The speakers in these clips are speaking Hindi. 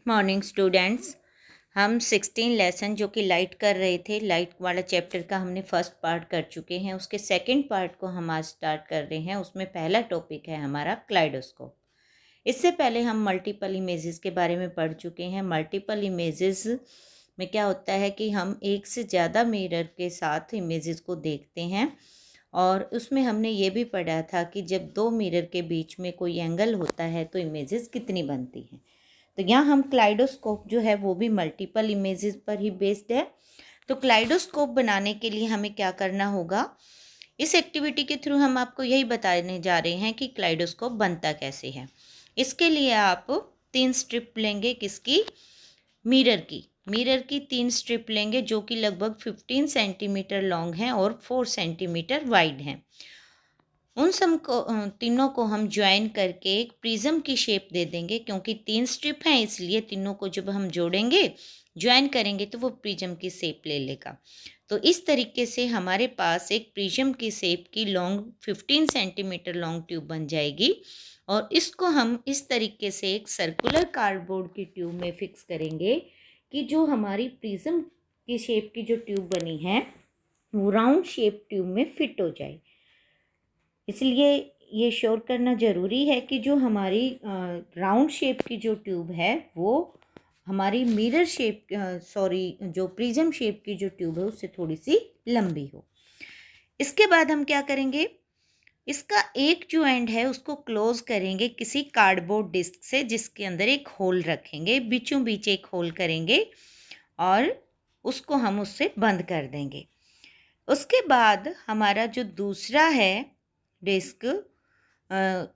Morning students. हम 16 लेसन जो कि लाइट कर रहे थे, लाइट वाला चैप्टर का हमने फर्स्ट पार्ट कर चुके हैं। उसके सेकंड पार्ट को हम आज स्टार्ट कर रहे हैं। उसमें पहला टॉपिक है हमारा क्लाइडोस्कोप। इससे पहले हम मल्टीपल इमेजेस के बारे में पढ़ चुके हैं। मल्टीपल इमेजेस में क्या होता है कि हम एक से ज़्यादा मिरर के साथ इमेजेस को देखते हैं, और उसमें हमने ये भी पढ़ा था कि जब दो मिरर के बीच में कोई एंगल होता है तो इमेजेस कितनी बनती हैं। तो यहाँ हम क्लाइडोस्कोप जो है वो भी मल्टीपल इमेजेस पर ही बेस्ड है। तो क्लाइडोस्कोप बनाने के लिए हमें क्या करना होगा, इस एक्टिविटी के थ्रू हम आपको यही बताने जा रहे हैं कि क्लाइडोस्कोप बनता कैसे है। इसके लिए आप 3 स्ट्रिप लेंगे, किसकी, मिरर की 3 स्ट्रिप लेंगे जो कि लगभग 15 सेंटीमीटर लॉन्ग हैं और 4 सेंटीमीटर वाइड हैं। उन सब को तीनों को हम ज्वाइन करके एक प्रिज्म की शेप दे देंगे। क्योंकि 3 स्ट्रिप हैं इसलिए तीनों को जब हम जोड़ेंगे, ज्वाइन करेंगे तो वो प्रिज्म की शेप ले लेगा। तो इस तरीके से हमारे पास एक प्रिज्म की शेप की लॉन्ग 15 सेंटीमीटर लॉन्ग ट्यूब बन जाएगी, और इसको हम इस तरीके से एक सर्कुलर कार्डबोर्ड की ट्यूब में फिक्स करेंगे कि जो हमारी प्रिज्म की शेप की जो ट्यूब बनी है वो राउंड शेप ट्यूब में फिट हो जाए। इसलिए ये श्योर करना ज़रूरी है कि जो हमारी राउंड शेप की जो ट्यूब है वो हमारी मिरर शेप जो प्रिज्म शेप की जो ट्यूब है उससे थोड़ी सी लंबी हो। इसके बाद हम क्या करेंगे, इसका एक जो एंड है उसको क्लोज करेंगे किसी कार्डबोर्ड डिस्क से, जिसके अंदर एक होल रखेंगे, बीचों बीच एक होल करेंगे और उसको हम उससे बंद कर देंगे। उसके बाद हमारा जो दूसरा है डिस्क,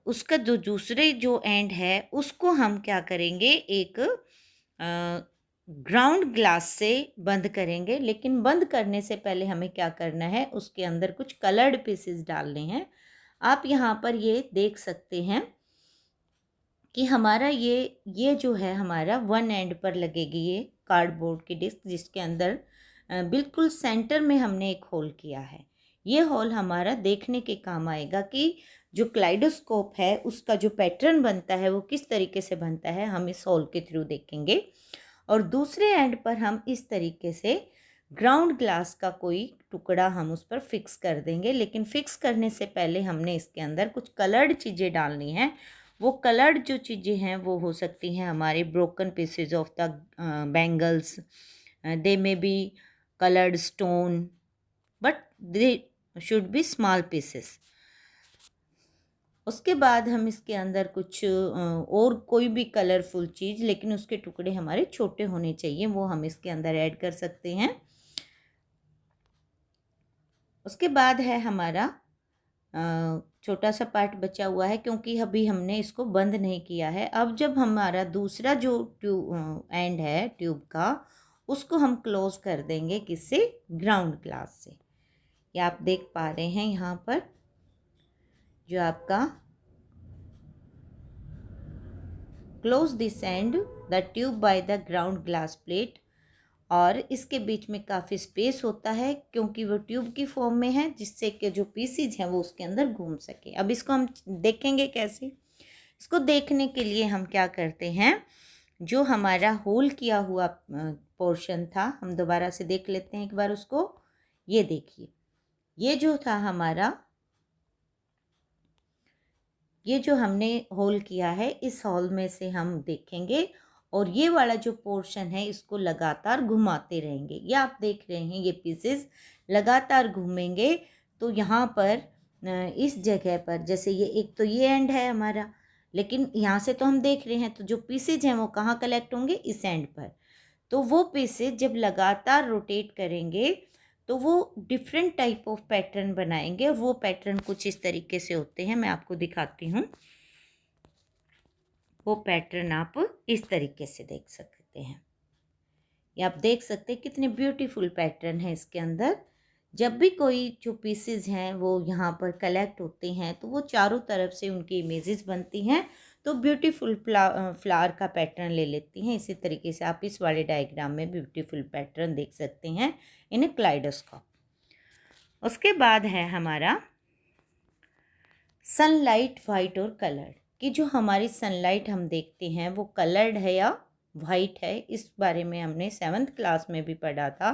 उसका जो दूसरे जो एंड है उसको हम क्या करेंगे, एक ग्राउंड ग्लास से बंद करेंगे। लेकिन बंद करने से पहले हमें क्या करना है, उसके अंदर कुछ कलर्ड पीसेस डालने हैं। आप यहाँ पर ये देख सकते हैं कि हमारा ये जो है हमारा वन एंड पर लगेगी ये कार्डबोर्ड की डिस्क, जिसके अंदर बिल्कुल सेंटर में हमने एक होल किया है। ये होल हमारा देखने के काम आएगा कि जो क्लाइडोस्कोप है उसका जो पैटर्न बनता है वो किस तरीके से बनता है, हम इस होल के थ्रू देखेंगे। और दूसरे एंड पर हम इस तरीके से ग्राउंड ग्लास का कोई टुकड़ा हम उस पर फिक्स कर देंगे। लेकिन फिक्स करने से पहले हमने इसके अंदर कुछ कलर्ड चीज़ें डालनी हैं। वो कलर्ड जो चीज़ें हैं वो हो सकती हैं हमारे broken pieces of the bangles, they may be colored stone, but they should be small pieces। उसके बाद हम इसके अंदर कुछ और कोई भी कलरफुल चीज़, लेकिन उसके टुकड़े हमारे छोटे होने चाहिए, वो हम इसके अंदर ऐड कर सकते हैं। उसके बाद है हमारा छोटा सा पार्ट बचा हुआ है, क्योंकि अभी हमने इसको बंद नहीं किया है। अब जब हमारा दूसरा जो एंड है ट्यूब का, उसको हम क्लोज कर देंगे किससे, ग्राउंड ग्लास से। ये आप देख पा रहे हैं यहाँ पर जो आपका close this and the tube by the ground glass plate. और इसके बीच में काफ़ी स्पेस होता है क्योंकि वो ट्यूब की फॉर्म में है, जिससे कि जो पीसीज हैं वो उसके अंदर घूम सके। अब इसको हम देखेंगे कैसे। इसको देखने के लिए हम क्या करते हैं, जो हमारा होल किया हुआ पोर्शन था हम दोबारा से देख लेते हैं एक बार उसको। ये देखिए, ये जो था हमारा, ये जो हमने होल किया है इस होल में से हम देखेंगे, और ये वाला जो पोर्शन है इसको लगातार घुमाते रहेंगे। ये आप देख रहे हैं ये पीसेस लगातार घूमेंगे। तो यहाँ पर इस जगह पर, जैसे ये एक तो ये एंड है हमारा, लेकिन यहाँ से तो हम देख रहे हैं तो जो पीसेज हैं वो कहाँ कलेक्ट होंगे, इस एंड पर। तो वो पीसेज जब लगातार रोटेट करेंगे तो वो डिफरेंट टाइप ऑफ पैटर्न बनाएंगे, और वो पैटर्न कुछ इस तरीके से होते हैं। मैं आपको दिखाती हूँ। वो पैटर्न आप इस तरीके से देख सकते हैं। ये आप देख सकते हैं कितने ब्यूटीफुल पैटर्न है इसके अंदर। जब भी कोई जो पीसेज हैं वो यहाँ पर कलेक्ट होते हैं तो वो चारों तरफ से उनकी इमेजेस बनती हैं, तो ब्यूटीफुल फ्लावर का पैटर्न ले लेती हैं। इसी तरीके से आप इस वाले डायग्राम में ब्यूटीफुल पैटर्न देख सकते हैं इन ए क्लाइडोस्कोप। उसके बाद है हमारा सनलाइट वाइट और कलर्ड, कि जो हमारी सनलाइट हम देखते हैं वो कलर्ड है या वाइट है। इस बारे में हमने 7th क्लास में भी पढ़ा था।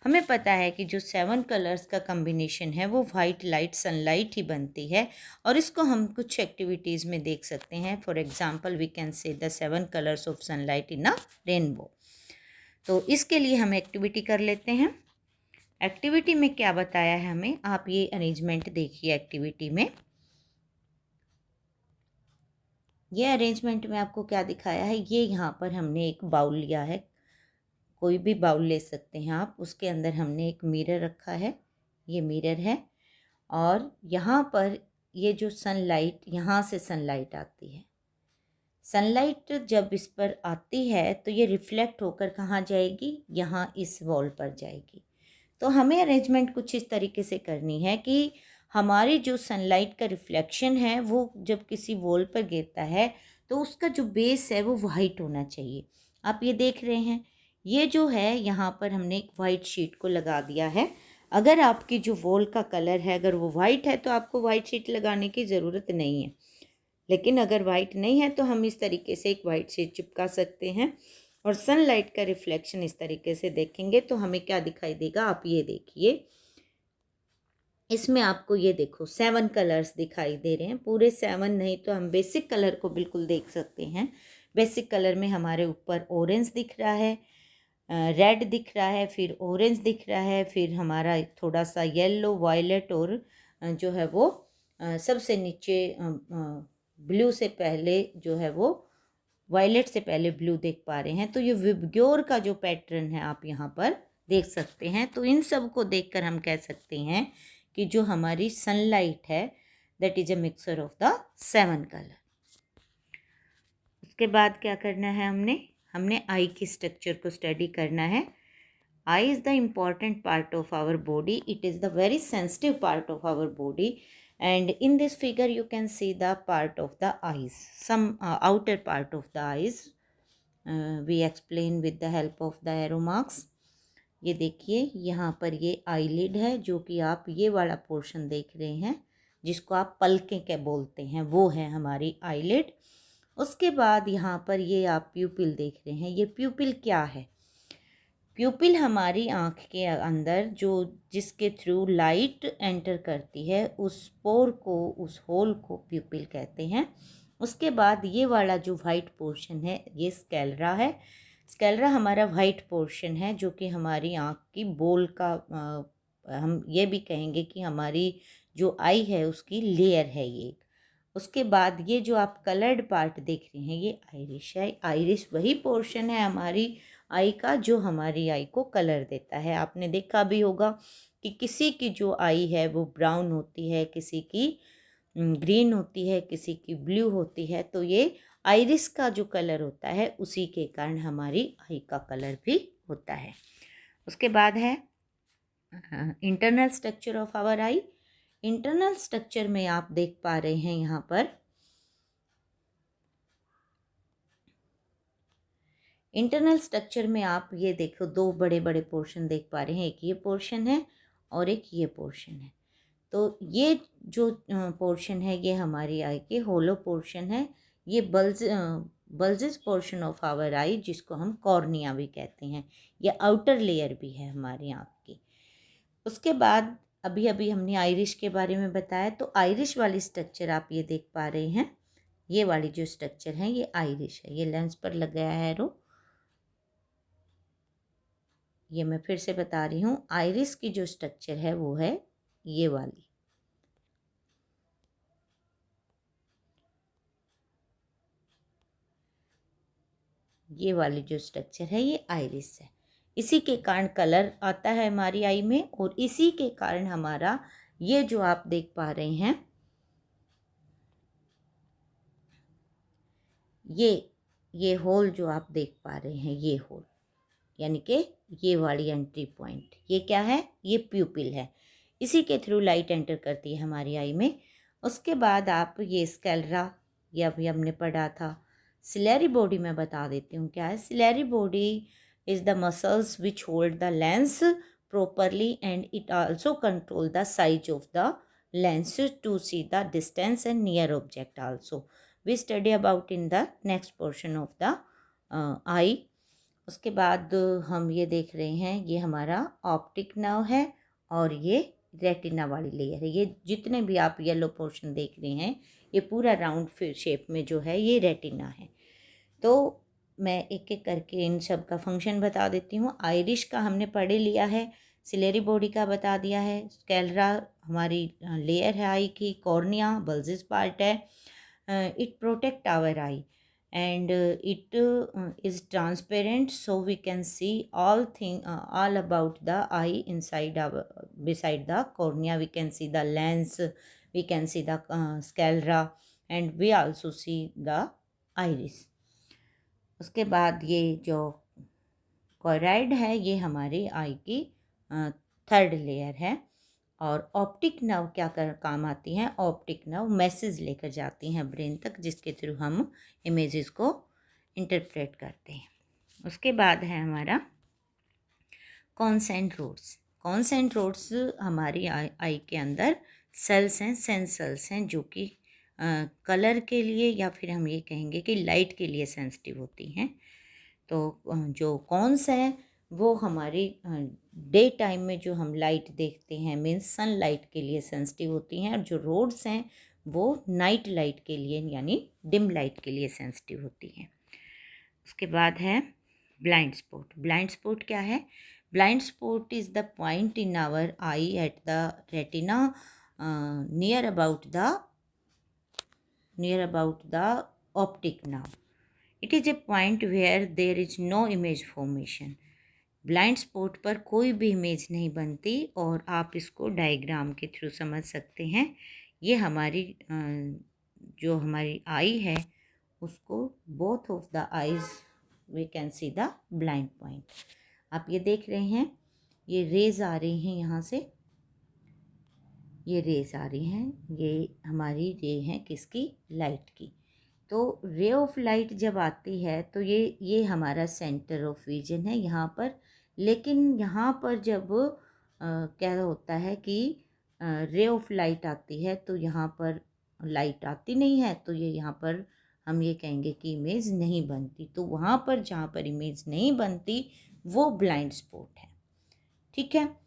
हमें पता है कि जो 7 कलर्स का कम्बिनेशन है वो वाइट लाइट सनलाइट ही बनती है, और इसको हम कुछ एक्टिविटीज़ में देख सकते हैं। For example we can say the 7 colours of sunlight in a rainbow. तो इसके लिए हम एक्टिविटी कर लेते हैं। एक्टिविटी में क्या बताया है हमें, आप ये अरेंजमेंट देखिए। एक्टिविटी में ये अरेंजमेंट में आपको क्या दिखाया है, ये यहाँ पर हमने एक बाउल लिया है, कोई भी बाउल ले सकते हैं आप। उसके अंदर हमने एक मिरर रखा है, ये मिरर है, और यहाँ पर ये जो सनलाइट, यहाँ से सनलाइट आती है। सनलाइट जब इस पर आती है तो ये रिफ्लेक्ट होकर कहाँ जाएगी, यहाँ इस वॉल पर जाएगी। तो हमें अरेंजमेंट कुछ इस तरीके से करनी है कि हमारी जो सनलाइट का रिफ्लेक्शन है वो जब किसी वॉल पर गिरता है तो उसका जो बेस है वो वाइट होना चाहिए। आप ये देख रहे हैं, ये जो है यहाँ पर हमने एक वाइट शीट को लगा दिया है। अगर आपकी जो वॉल का कलर है अगर वो वाइट है तो आपको वाइट शीट लगाने की ज़रूरत नहीं है, लेकिन अगर वाइट नहीं है तो हम इस तरीके से एक वाइट शीट चिपका सकते हैं, और सनलाइट का रिफ्लेक्शन इस तरीके से देखेंगे तो हमें क्या दिखाई देगा, आप ये देखिए। इसमें आपको ये देखो 7 कलर्स दिखाई दे रहे हैं, पूरे 7 नहीं तो हम बेसिक कलर को बिल्कुल देख सकते हैं। बेसिक कलर में हमारे ऊपर ऑरेंज दिख रहा है, रेड दिख रहा है, फिर ऑरेंज दिख रहा है, फिर हमारा थोड़ा सा येलो, वायलेट, और जो है वो सबसे नीचे ब्लू से पहले जो है वो वायलेट से पहले ब्लू देख पा रहे हैं। तो ये विबग्योर का जो पैटर्न है आप यहाँ पर देख सकते हैं। तो इन सब को देखकर हम कह सकते हैं कि जो हमारी सनलाइट है that is a mixture of the 7 colour. उसके बाद क्या करना है, हमने आई की स्ट्रक्चर को स्टडी करना है। Eye is the important part of our body, it is the very sensitive part of our body, and in this figure you can see the part of the eyes, some outer part of the eyes, we explain with the help of the arrow marks। ये देखिए यहाँ पर ये आईलिड है, जो कि आप ये वाला पोर्शन देख रहे हैं जिसको आप पलकें क्या बोलते हैं, वो है हमारी आईलिड। उसके बाद यहाँ पर ये आप प्यूपिल देख रहे हैं, ये प्यूपिल क्या है, प्यूपिल हमारी आँख के अंदर जो जिसके थ्रू लाइट एंटर करती है उस पोर को, उस होल को प्यूपिल कहते हैं। उसके बाद ये वाला जो वाइट पोर्शन है ये स्कैलरा है। स्कैलरा हमारा वाइट पोर्शन है जो कि हमारी आँख की बोल का हम ये भी कहेंगे कि हमारी जो आई है उसकी लेयर है ये। उसके बाद ये जो आप कलर्ड पार्ट देख रहे हैं ये आइरिश है। आइरिश वही पोर्शन है हमारी आई का जो हमारी आई को कलर देता है। आपने देखा भी होगा कि किसी की जो आई है वो ब्राउन होती है, किसी की ग्रीन होती है, किसी की ब्लू होती है। तो ये आइरिस का जो कलर होता है उसी के कारण हमारी आई का कलर भी होता है। उसके बाद है internal structure of our eye. Internal structure में आप देख पा रहे हैं यहाँ पर इंटरनल स्ट्रक्चर में आप ये देखो दो बड़े बड़े पोर्शन देख पा रहे हैं, एक ये पोर्शन है और एक ये पोर्शन है। तो ये जो पोर्शन है ये हमारी आई के होलो पोर्शन है। ये बल्जिस पोर्शन ऑफ आवर आई जिसको हम कॉर्निया भी कहते हैं, ये आउटर लेयर भी है हमारी आँख की। उसके बाद अभी अभी हमने आइरिश के बारे में बताया, तो आइरिश वाली स्ट्रक्चर आप ये देख पा रहे हैं, ये वाली जो स्ट्रक्चर है ये आइरिश है। ये लेंस पर लग गया है एरो, ये मैं फिर से बता रही हूँ, आइरिस की जो स्ट्रक्चर है वो है ये वाली। ये वाली जो स्ट्रक्चर है ये आइरिस है। इसी के कारण कलर आता है हमारी आई में, और इसी के कारण हमारा ये जो आप देख पा रहे हैं ये होल जो आप देख पा रहे हैं, ये होल यानी कि ये वाली एंट्री पॉइंट, ये क्या है, ये प्यूपिल है। इसी के थ्रू लाइट एंटर करती है हमारी आई में। उसके बाद आप ये स्कैलरा, ये अभी हमने पढ़ा था। सिलेरी बॉडी में बता देती हूँ क्या है। Ciliary body is the muscles which hold the lens properly and it also control the size of the lens to see the distance and near object also. We study about in the next portion of the आई। उसके बाद हम ये देख रहे हैं, ये हमारा ऑप्टिक नर्व है और ये रेटिना वाली लेयर है। ये जितने भी आप येलो पोर्शन देख रहे हैं, ये पूरा राउंड शेप में जो है ये रेटिना है। तो मैं एक एक करके इन सब का फंक्शन बता देती हूँ। आइरिश का हमने पढ़ लिया है, सिलेरी बॉडी का बता दिया है, स्कैलरा हमारी लेयर है आई की, कॉर्निया बल्जिस पार्ट है, it protect our eye and it is transparent, so we can see all about the eye inside our beside the cornea. We can see the lens, we can see the sclera, and we also see the iris. उसके बाद ये जो कोराइड है ये हमारी आई की थर्ड लेयर है। और ऑप्टिक नर्व क्या काम आती हैं? ऑप्टिक नर्व मैसेज लेकर जाती हैं ब्रेन तक, जिसके थ्रू हम इमेजेस को इंटरप्रेट करते हैं। उसके बाद है हमारा कॉन्सेंट्रोड्स। कॉन्सेंट्रोड्स हमारी आई के अंदर सेल्स हैं, सेंस सेल्स हैं, जो कि कलर के लिए या फिर हम ये कहेंगे कि लाइट के लिए सेंसिटिव होती हैं। तो जो कॉन्स हैं वो हमारी डे टाइम में जो हम लाइट देखते हैं मीन्स सनलाइट के लिए सेंसिटिव होती हैं, और जो रोड्स हैं वो नाइट लाइट के लिए यानी डिम लाइट के लिए सेंसिटिव होती हैं। उसके बाद है ब्लाइंड स्पॉट। ब्लाइंड स्पॉट क्या है? Blind spot is the point in our eye at the retina near about the optic nerve. It is a point where there is no image formation. Blind spot पर कोई भी इमेज नहीं बनती, और आप इसको डायग्राम के थ्रू समझ सकते हैं। ये हमारी जो हमारी आई है उसको both of the eyes we can see the blind point. आप ये देख रहे हैं, ये रेज आ रही हैं यहाँ से, ये रेज आ रही हैं, ये हमारी रे हैं किसकी? लाइट की। तो रे ऑफ लाइट जब आती है तो ये हमारा सेंटर ऑफ विजन है यहाँ पर। लेकिन यहाँ पर जब क्या होता है कि रे ऑफ लाइट आती है तो यहाँ पर लाइट आती नहीं है, तो ये यहाँ पर हम ये कहेंगे कि इमेज नहीं बनती। तो वहाँ पर जहाँ पर इमेज नहीं बनती वो ब्लाइंड स्पॉट है। ठीक है,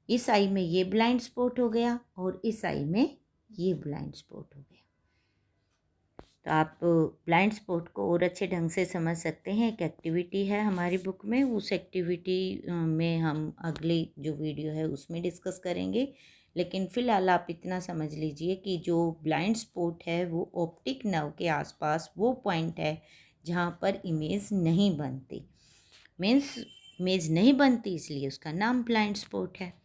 इस आई में ये ब्लाइंड स्पॉट हो गया और इस आई में ये ब्लाइंड स्पॉट हो गया। तो आप ब्लाइंड स्पॉट को और अच्छे ढंग से समझ सकते हैं। एक एक्टिविटी है हमारी बुक में, उस एक्टिविटी में हम अगली जो वीडियो है उसमें डिस्कस करेंगे। लेकिन फ़िलहाल आप इतना समझ लीजिए कि जो ब्लाइंड स्पॉट है वो ऑप्टिक नर्व के आसपास वो पॉइंट है जहाँ पर इमेज नहीं बनती। मीन्स इमेज नहीं बनती इसलिए उसका नाम ब्लाइंड स्पॉट है।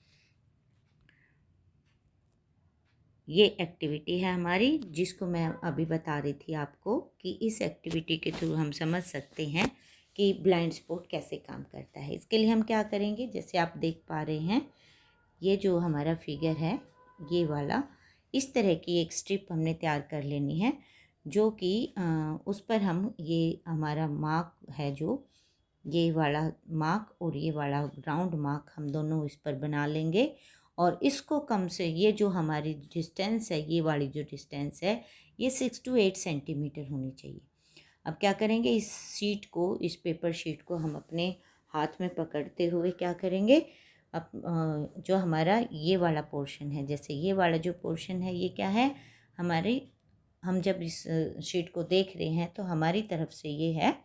ये एक्टिविटी है हमारी, जिसको मैं अभी बता रही थी आपको कि इस एक्टिविटी के थ्रू हम समझ सकते हैं कि ब्लाइंड स्पॉट कैसे काम करता है। इसके लिए हम क्या करेंगे, जैसे आप देख पा रहे हैं ये जो हमारा फिगर है ये वाला, इस तरह की एक स्ट्रिप हमने तैयार कर लेनी है, जो कि उस पर हम ये हमारा मार्क है, जो ये वाला मार्क और ये वाला राउंड मार्क हम दोनों इस पर बना लेंगे। और इसको कम से ये जो हमारी डिस्टेंस है, ये वाली जो डिस्टेंस है ये 6 to 8 सेंटीमीटर होनी चाहिए। अब क्या करेंगे, इस शीट को, इस पेपर शीट को हम अपने हाथ में पकड़ते हुए क्या करेंगे, अब जो हमारा ये वाला पोर्शन है, जैसे ये वाला जो पोर्शन है ये क्या है हमारी, हम जब इस शीट को देख रहे हैं तो हमारी तरफ से ये है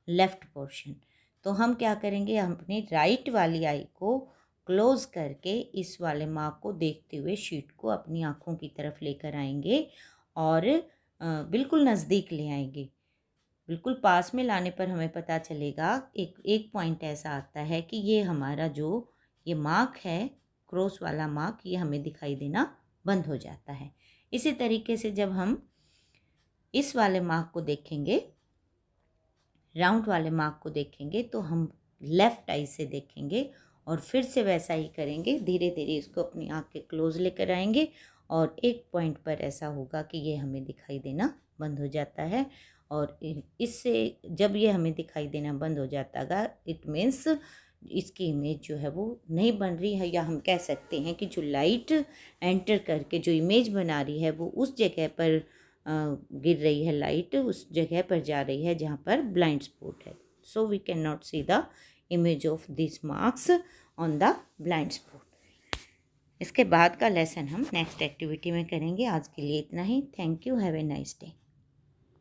लेफ़्ट पोर्शन। तो हम क्या करेंगे, हम अपनी राइट वाली आई को क्लोज़ करके इस वाले मार्क को देखते हुए शीट को अपनी आँखों की तरफ लेकर आएंगे और बिल्कुल नज़दीक ले आएंगे। बिल्कुल पास में लाने पर हमें पता चलेगा, एक पॉइंट ऐसा आता है कि ये हमारा जो ये मार्क है, क्रॉस वाला मार्क, ये हमें दिखाई देना बंद हो जाता है। इसी तरीके से जब हम इस वाले मार्क को देखेंगे, राउंड वाले मार्क को देखेंगे, तो हम लेफ़्ट आई से देखेंगे और फिर से वैसा ही करेंगे। धीरे धीरे इसको अपनी आँख के क्लोज लेकर आएंगे और एक पॉइंट पर ऐसा होगा कि ये हमें दिखाई देना बंद हो जाता है। और इससे जब ये हमें दिखाई देना बंद हो जाता है, इट मीन्स इसकी इमेज जो है वो नहीं बन रही है, या हम कह सकते हैं कि जो लाइट एंटर करके जो इमेज बना रही है वो उस जगह पर गिर रही है, लाइट उस जगह पर जा रही है जहाँ पर ब्लाइंड स्पॉट है। so we cannot see the image of these marks on the blind spot. इसके बाद का लेसन हम नेक्स्ट एक्टिविटी में करेंगे. आज के लिए इतना ही. Thank you. Have a nice day.